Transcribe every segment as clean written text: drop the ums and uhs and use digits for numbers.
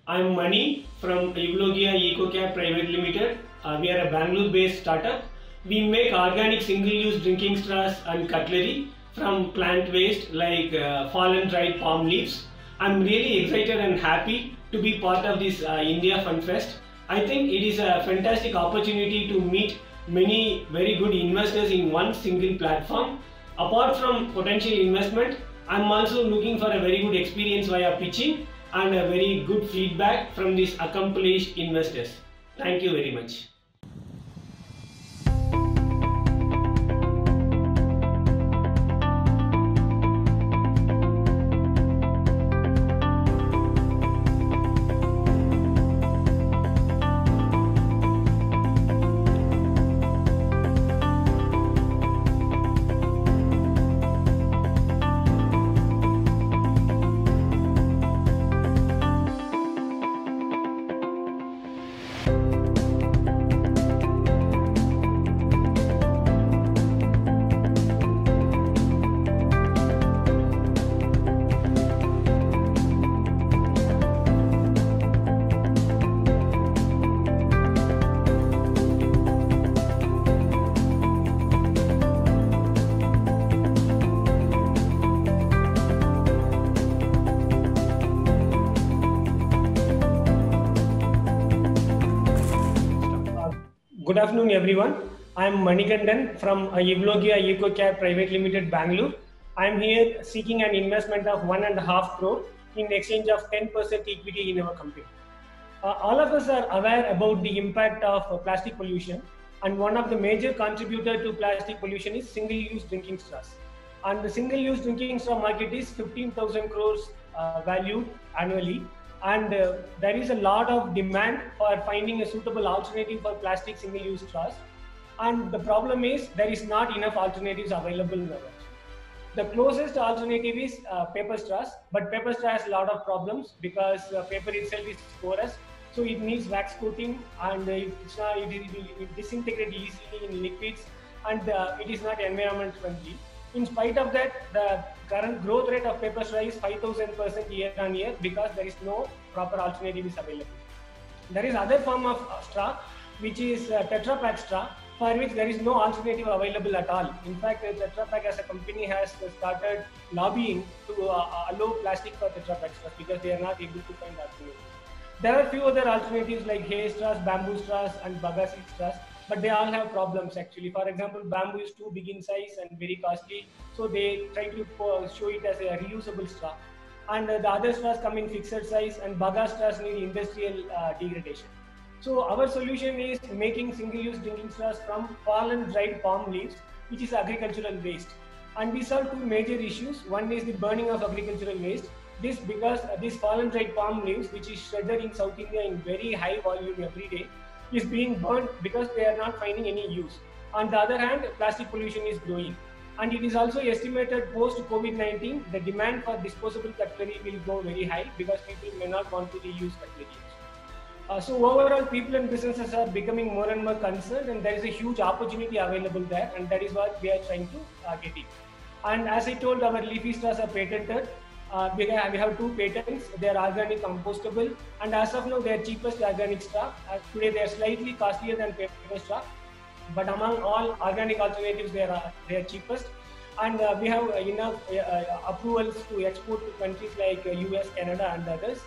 I'm Mani from Eulogia EcoCare Private Limited. We are a Bangalore-based startup. We make organic single-use drinking straws and cutlery from plant waste like fallen dried palm leaves. I'm really excited and happy to be part of this India Fun Fest. I think it is a fantastic opportunity to meet many very good investors in one single platform. Apart from potential investment, I'm also looking for a very good experience via pitching and a very good feedback from these accomplished investors. Thank you very much. Good afternoon, everyone. I am Manikandan from Eulogia EcoCare Private Limited, Bangalore. I am here seeking an investment of 1.5 crore in exchange of 10% equity in our company. All of us are aware about the impact of plastic pollution, and one of the major contributors to plastic pollution is single-use drinking straws. And the single-use drinking straw market is 15,000 crores valued annually. And there is a lot of demand for finding a suitable alternative for plastic single-use straws. And the problem is there is not enough alternatives available in the world. The closest alternative is paper straws, but paper straw has a lot of problems because paper itself is porous, so it needs wax coating, and it disintegrates easily in liquids, and it is not environment friendly. In spite of that, the current growth rate of paper straw is 5,000% year on year because there is no proper alternative is available. There is other form of straw, which is Tetra Pak straw, for which there is no alternative available at all. In fact, Tetra Pak as a company has started lobbying to allow plastic for Tetra Pak straws because they are not able to find alternatives. There are few other alternatives like hay straws, bamboo straws, and bagasse straws, but they all have problems actually. For example, bamboo is too big in size and very costly, so they try to show it as a reusable straw. And the other straws come in fixed size, and bagasse straws need industrial degradation. So our solution is making single-use drinking straws from fallen dried palm leaves, which is agricultural waste. And we solve two major issues. One is the burning of agricultural waste. This because these fallen dried palm leaves, which is shredded in South India in very high volume every day, is being burnt because they are not finding any use. On the other hand, plastic pollution is growing. And it is also estimated post-COVID-19, the demand for disposable cutlery will go very high because people may not want to reuse cutlery. So overall, people and businesses are becoming more and more concerned, and there is a huge opportunity available there, and that is what we are trying to get it. And as I told, our leafy straws are patented. We have 2 patents. They are organic compostable, and as of now, they are cheapest organic straw. Today, they are slightly costlier than paper straw, but among all organic alternatives, they are cheapest. And we have enough approvals to export to countries like US, Canada, and others.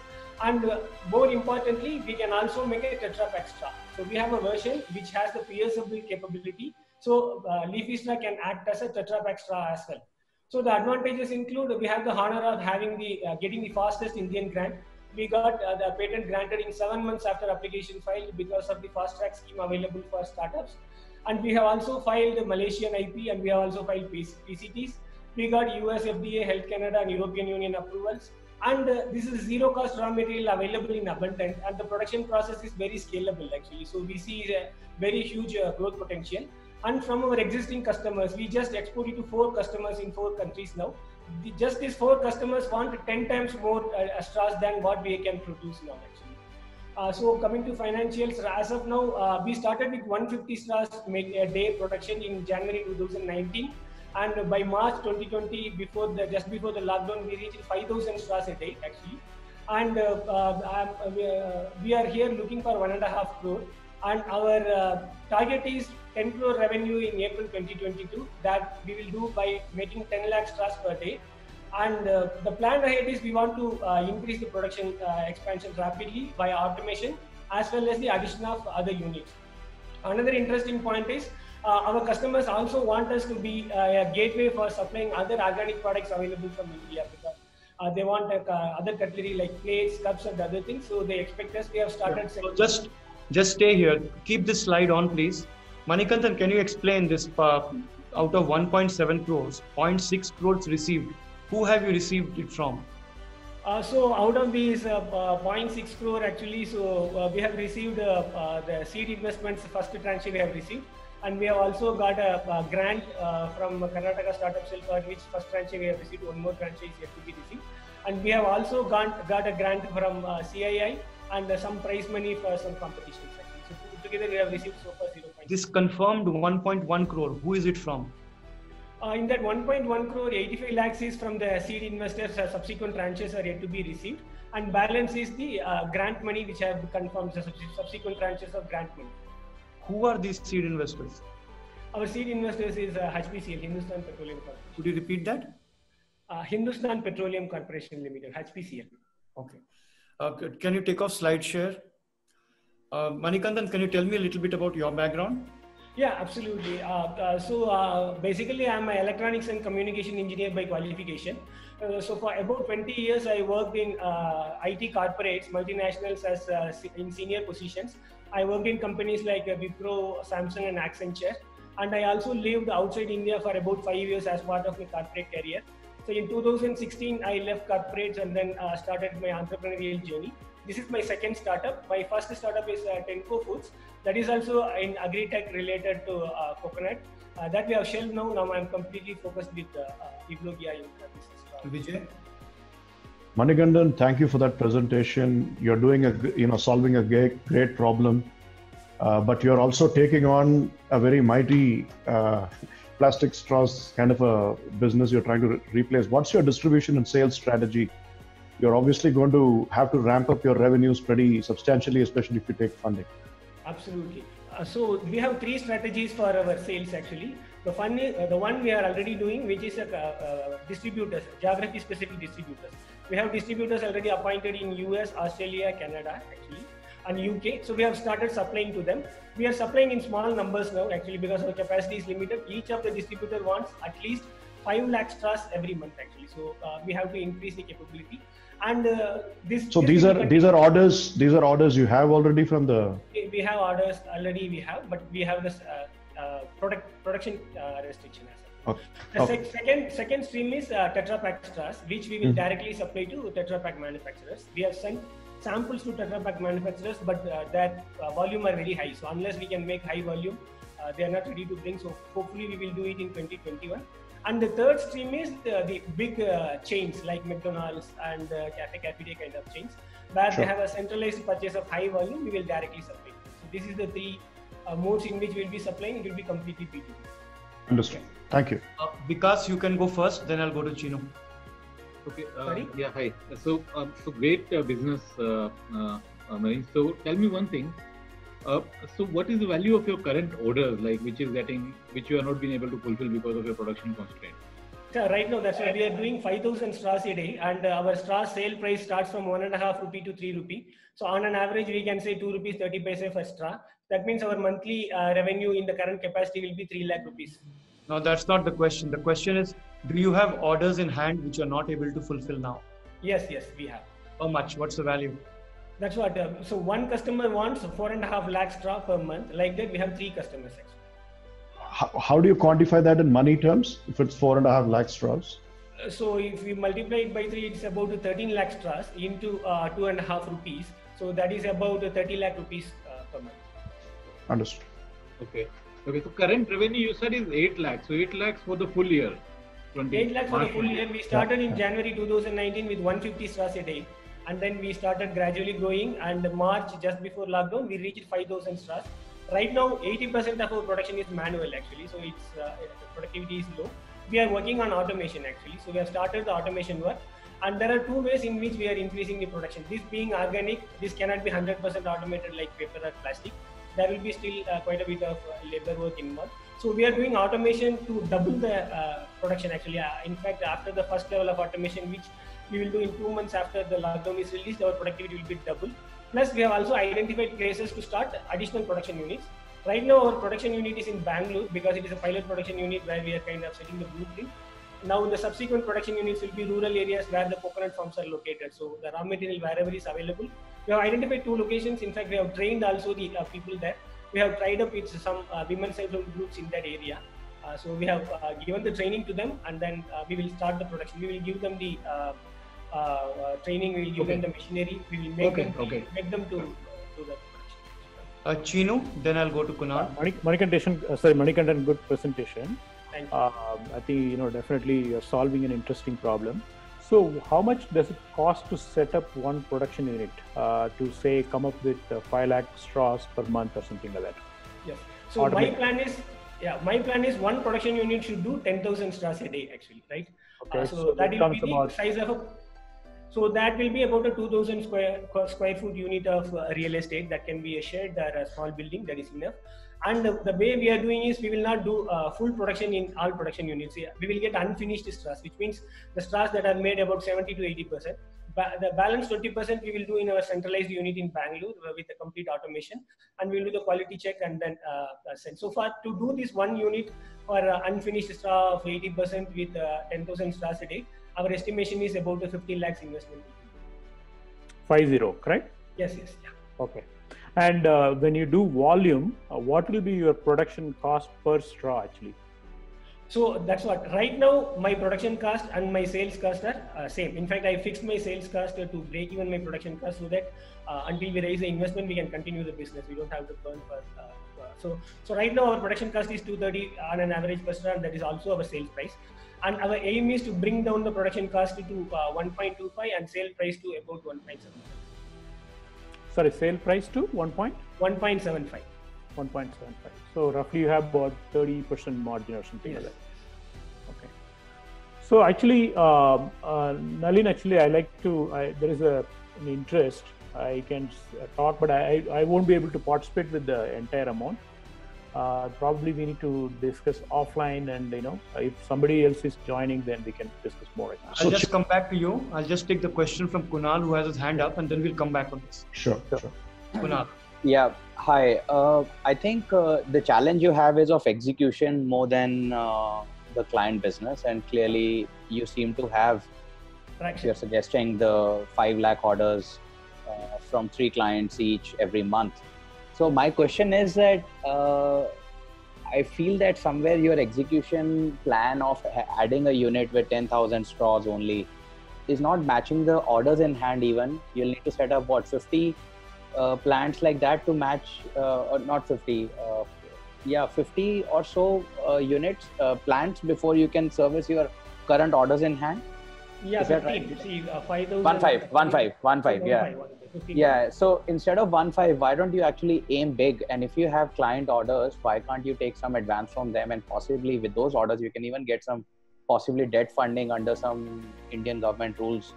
And more importantly, we can also make a Tetra Pak straw. So we have a version which has the pierceable capability. So leafy straw can act as a Tetra Pak straw as well. So the advantages include we have the honor of having getting the fastest Indian grant. We got the patent granted in 7 months after application filed because of the fast track scheme available for startups. And we have also filed the Malaysian IP, and we have also filed PCTs. We got US FDA, Health Canada, and European Union approvals. And this is zero cost raw material available in abundance, and the production process is very scalable actually. So we see a very huge growth potential. And from our existing customers, we just export it to 4 customers in 4 countries now. Just these 4 customers want 10 times more straws than what we can produce now actually. So coming to financials, as of now, we started with 150 straws a day production in January 2019. And by March 2020, just before the lockdown, we reached 5,000 straws a day actually. And we are here looking for 1.5 crore, and our target is 10 crore revenue in April 2022 that we will do by making 10 lakh straws per day. And the plan ahead is we want to increase the production expansion rapidly by automation as well as the addition of other units. Another interesting point is our customers also want us to be a gateway for supplying other organic products available from India, because they want other cutlery like plates, cups, and other things. So they expect us. We have started. So just stay here. Keep this slide on, please. Manikandan, can you explain this? Out of 1.7 crores, 0.6 crores received. Who have you received it from? So out of these 0.6 crore actually, so we have received the seed investments, first tranche we have received, and we have also got a grant from Karnataka Startup Cell, for which first tranche we have received, one more tranche is yet to be received, and we have also got a grant from CII and some prize money for some competitions actually. So together we have received so far 0.6. This confirmed 1.1 crore, who is it from? In that 1.1 crore, 85 lakhs is from the seed investors. Subsequent tranches are yet to be received, and balance is the grant money which have confirmed, the subsequent tranches of grant money. Who are these seed investors? Our seed investors is HPCL, Hindustan Petroleum Corporation. Could you repeat that? Hindustan Petroleum Corporation Limited, HPCL. Okay. Can you take off slide share? Manikandan, can you tell me a little bit about your background? Yeah, absolutely. So basically, I'm an electronics and communication engineer by qualification. So for about 20 years, I worked in IT corporates, multinationals in senior positions. I worked in companies like Wipro, Samsung, and Accenture. And I also lived outside India for about 5 years as part of my corporate career. So in 2016, I left corporates and then started my entrepreneurial journey. This is my second startup. My first startup is Tenco Foods. That is also in agri-tech related to coconut. That we have shelved now. Now I'm completely focused with Evlogia in business. Vijay? Manikandan, thank you for that presentation. You're doing solving a great problem, but you're also taking on a very mighty plastic straws kind of a business you're trying to replace. What's your distribution and sales strategy? You're obviously going to have to ramp up your revenues pretty substantially, especially if you take funding. Absolutely. So we have 3 strategies for our sales actually. The one we are already doing, which is distributors, geography-specific distributors. We have distributors already appointed in US, Australia, Canada actually, and UK. So we have started supplying to them. We are supplying in small numbers now actually because our capacity is limited. Each of the distributor wants at least 5 lakh straws every month actually. So we have to increase the capability. And these are orders you have already from the. We have orders already. But we have this production restriction as well. Okay. The second stream is Tetra Pak straws, which we will directly supply to Tetra Pak manufacturers. We have sent samples to Tetra Pak manufacturers, but that volume are very high. So unless we can make high volume, they are not ready to bring. So hopefully we will do it in 2021. And the third stream is the big chains like McDonald's and Cafe Day kind of chains, where they have a centralized purchase of high volume, we will directly supply. So this is the 3 modes in which we will be supplying. It will be completely B2B. Understood. Thank you. Vikas, you can go first, then I'll go to Chino. Okay. Yeah, hi. So great business, Marine. So tell me one thing. So what is the value of your current orders, like which you are not being able to fulfill because of your production constraint? So right now, that's why we are doing 5,000 straws a day, and our straw sale price starts from 1.5 rupee to 3 rupee. So on an average, we can say 2 rupees 30 paise for straw. That means our monthly revenue in the current capacity will be 3 lakh rupees. No, that's not the question. The question is, do you have orders in hand which you are not able to fulfill now? Yes, we have. How much? What's the value? That's what. So one customer wants 4.5 lakh straw per month. Like that, we have 3 customers actually. How do you quantify that in money terms? If it's 4.5 lakh straws? So if we multiply it by 3, it's about 13 lakh straws into 2.5 rupees. So that is about 30 lakh rupees per month. Understood. Okay. So current revenue you said is 8 lakhs. So 8 lakhs for the full year. 8 lakhs for the full year. We started in January 2019 with 150 straws a day. And then we started gradually growing, and March, just before lockdown, we reached 5,000 straws. Right now, 80% of our production is manual actually, so its productivity is low. We are working on automation actually, so we have started the automation work. And there are two ways in which we are increasing the production. This being organic, this cannot be 100% automated like paper or plastic. There will be still quite a bit of labor work involved. So we are doing automation to double the production actually. In fact, after the first level of automation, which we will do in 2 months after the lockdown is released, our productivity will be double. Plus, we have also identified places to start additional production units. Right now, our production unit is in Bangalore because it is a pilot production unit where we are kind of setting the blueprint. Now, the subsequent production units will be rural areas where the coconut farms are located. So, the raw material wherever is available. We have identified 2 locations. In fact, we have trained also the people there. We have tied up with some women self-help groups in that area. So, we have given the training to them, and then we will start the production. We will give them the training, we will give them the machinery, we will make them to do the production. Chinu, then I'll go to Kunal. Manikandan, good presentation. Thank you. I think, definitely you're solving an interesting problem. So how much does it cost to set up one production unit to say come up with 5 lakh straws per month or something like that? Yes. So my plan is one production unit should do 10,000 straws a day actually, right? Okay. So that will be the size of a. So that will be about a 2,000 square foot unit of real estate that can be a shed or a small building, that is enough. And the way we are doing is we will not do full production in all production units. We will get unfinished straws, which means the straws that are made about 70 to 80%. The balance 20% we will do in our centralized unit in Bangalore with the complete automation, and we will do the quality check and then send. So far, to do this one unit for unfinished straw of 80% with 10,000 straws a day, our estimation is about a 15 lakhs investment. 50, correct? Yes. Yeah. Okay. And when you do volume, what will be your production cost per straw actually? So that's what. Right now, my production cost and my sales cost are same. In fact, I fixed my sales cost to break even my production cost so that until we raise the investment, we can continue the business. We don't have to burn for. So right now, our production cost is 230 on an average per straw, and that is also our sales price. And our aim is to bring down the production cost to 1.25 and sale price to about 1.75. Sorry, sale price to 1.75. 1.75. So roughly you have about 30% margin or something like that. Okay. So actually, Nalin, I like to. There is an interest. I can talk, but I won't be able to participate with the entire amount. Probably we need to discuss offline, and if somebody else is joining, then we can discuss more. I'll just come back to you. I'll just take the question from Kunal, who has his hand up, and then we'll come back on this. Sure. Kunal. Yeah. Hi. I think the challenge you have is of execution more than the client business, and clearly you seem to have. You're suggesting the 5 lakh orders from 3 clients each every month. So my question is that I feel that somewhere your execution plan of adding a unit with 10,000 straws only is not matching the orders in hand even. You'll need to set up 50 plants like that to match, or not 50, 50 or so units, plants before you can service your current orders in hand. Yeah, is that right? See, 5,000. 1.5. Yeah. 15. Yeah. So instead of 1.5, why don't you actually aim big? And if you have client orders, why can't you take some advance from them? And possibly with those orders, you can even get some possibly debt funding under some Indian government rules,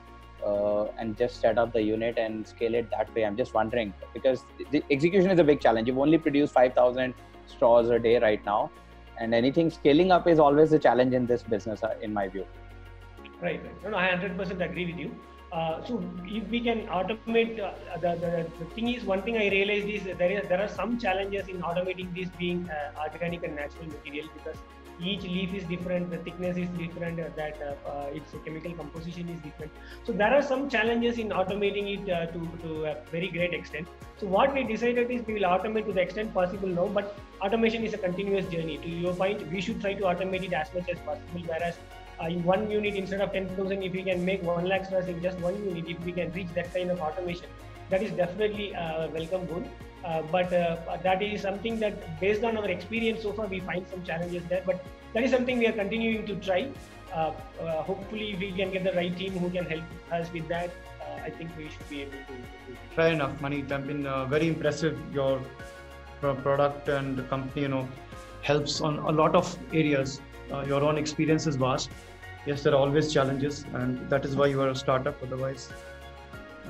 and just set up the unit and scale it that way. I'm just wondering, because the execution is a big challenge. You've only produced 5,000 straws a day right now. And anything scaling up is always a challenge in this business, in my view. Right. No, I 100% agree with you. So if we can automate, the thing is, one thing I realized is there are some challenges in automating this being organic and natural material, because each leaf is different, the thickness is different, its chemical composition is different. So there are some challenges in automating it to a very great extent. So what we decided is we will automate to the extent possible now, but automation is a continuous journey. To your point, we should try to automate it as much as possible, whereas in one unit, instead of 10,000, if we can make 1 lakh straws in just one unit, if we can reach that kind of automation, that is definitely a welcome goal. But that is something that, based on our experience so far, we find some challenges there. But that is something we are continuing to try. Hopefully, if we can get the right team who can help us with that, I think we should be able to do it. Fair enough, Mani. I've been very impressive. Your product and the company, helps on a lot of areas. Your own experience is vast. Yes, there are always challenges, and that is why you are a startup. Otherwise,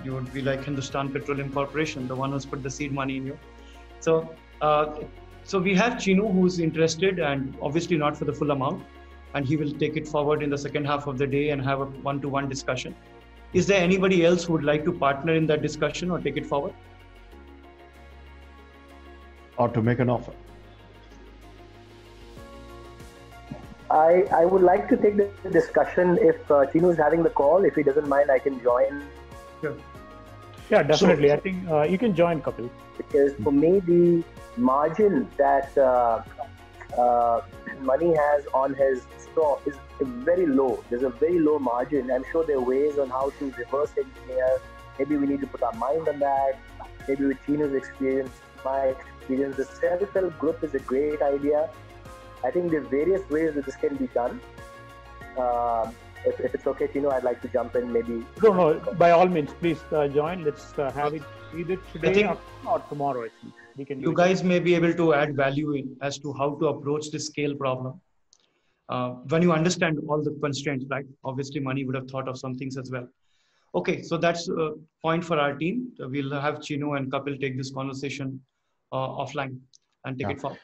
you would be like Hindustan Petroleum Corporation, the one who's put the seed money in you. So, so we have Chinu, who's interested, and obviously not for the full amount, and he will take it forward in the second half of the day and have a one-to-one discussion. Is there anybody else who would like to partner in that discussion or take it forward? Or to make an offer? I would like to take the discussion if Chinu is having the call. If he doesn't mind, I can join. Sure. Yeah, definitely. I think you can join, Kapil. Because for me, the margin that Mani has on his stock is very low. There's a very low margin. I'm sure there are ways on how to reverse engineer. Maybe we need to put our mind on that. Maybe with Chinu's experience, my experience, the self-help group is a great idea. I think there are various ways that this can be done. If it's okay, Chinu, I'd like to jump in maybe. No, by all means, please join. Let's have it either today or tomorrow. Actually, we can. You guys may be able to add value in as to how to approach this scale problem. When you understand all the constraints, right? Obviously, Mani would have thought of some things as well. Okay, so that's a point for our team. We'll have Chinu and Kapil take this conversation offline and take it forward.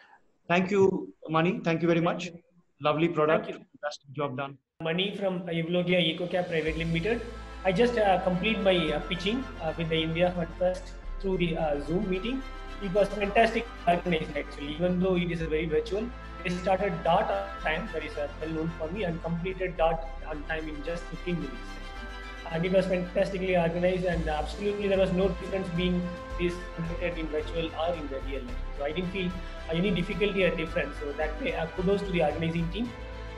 Thank you, Mani. Thank you very much. Lovely product. Fantastic job done. Mani from Evlogia EcoCap Private Limited. I just complete my pitching with the India Fund First through the Zoom meeting. It was fantastic organized actually, even though it is a very virtual. They started dot on time, that is well known for me, and completed dot on time in just 15 minutes. And it was fantastically organized, and absolutely there was no difference being this conducted in virtual or in the real life. So I didn't feel any difficulty or difference. So that way, kudos to the organizing team.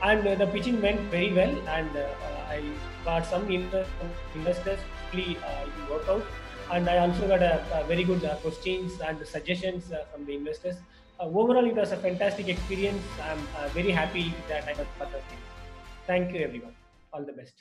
And the pitching went very well, and I got some investors. Hopefully, it will work out. And I also got a very good questions and suggestions from the investors. Overall, it was a fantastic experience. I'm very happy that I was part of it. Thank you, everyone. All the best.